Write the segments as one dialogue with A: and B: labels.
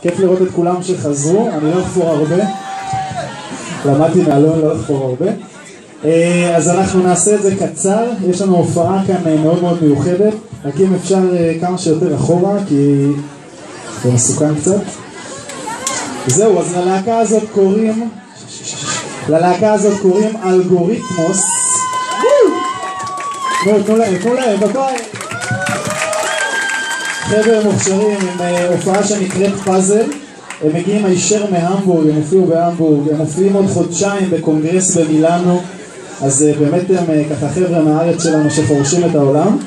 A: כיף לראות את כולם שחזרו, אני לא אחפור הרבה, למדתי מאלון לא לחפור הרבה. אז אנחנו נעשה את זה קצר, יש לנו הופעה כאן מאוד מאוד מיוחדת, רק אם אפשר כמה שיותר אחורה כי זה מסוכן קצת. זהו, אז ללהקה הזאת קוראים אלגוריתמוס. תנו להם, ביי. חבר'ה מוכשרים עם הופעה שנקראת פאזל, הם מגיעים הישר מהמבורג, הם הופיעו בהמבורג, הם מופיעים עוד חודשיים בקונגרס במילאנו, אז באמת הם ככה חבר'ה מהארץ שלנו שחורשים את העולם.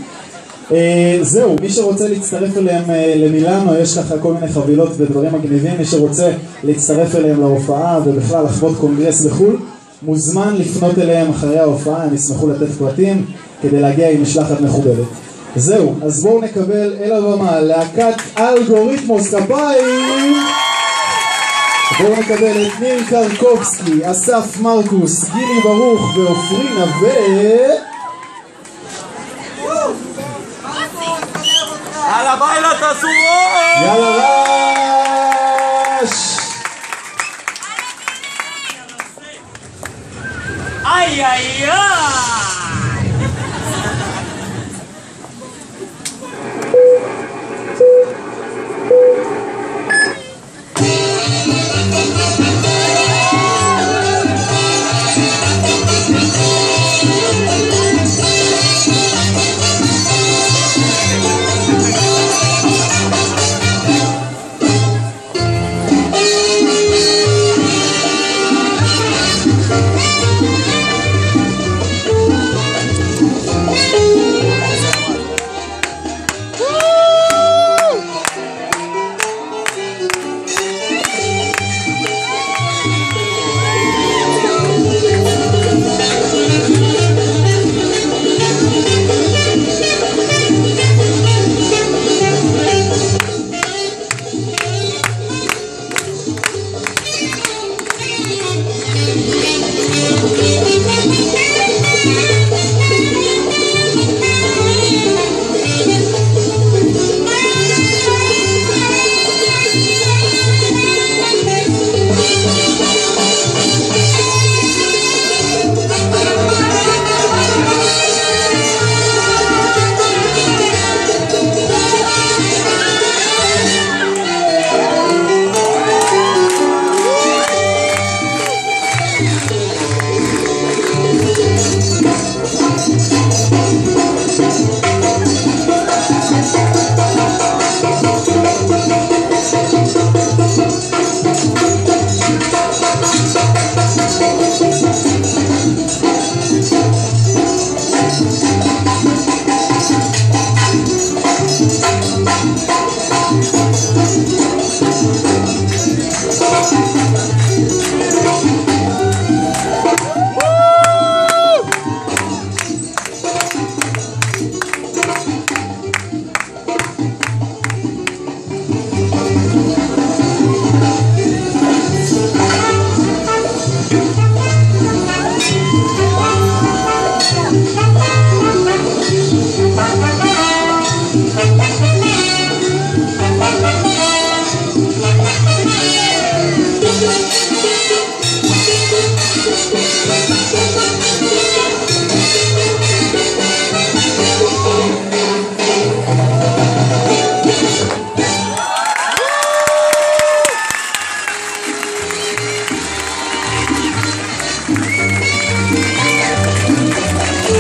A: זהו, מי שרוצה להצטרף אליהם למילאנו, יש ככה כל מיני חבילות ודברים מגניבים, מי שרוצה להצטרף אליהם להופעה ובכלל לחוות קונגרס בחול, מוזמן לפנות אליהם אחרי ההופעה, הם ישמחו לתת פרטים כדי להגיע עם משלחת מכובדת. זהו, אז בואו נקבל אל הבמה להקת אלגוריתמוס, כפיים! בואו נקבל את ניר קרקובסקי, אסף מרקוס, גילי ברוך ועופרי נווה.
B: יאללה בילה תעשו רעש!
A: יאללה רעש!
B: איי איי איי!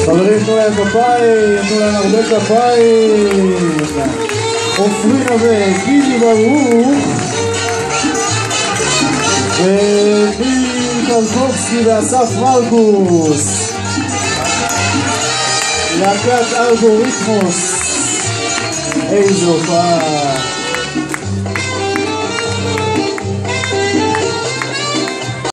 A: חברים, תנו להם כפיים, תנו להם הרבה כפיים. עופרי נווה, גילי ברוך וניר קרקובסקי ואסף מרקוס, להקת אלגוריתמוס. איזו הופעה.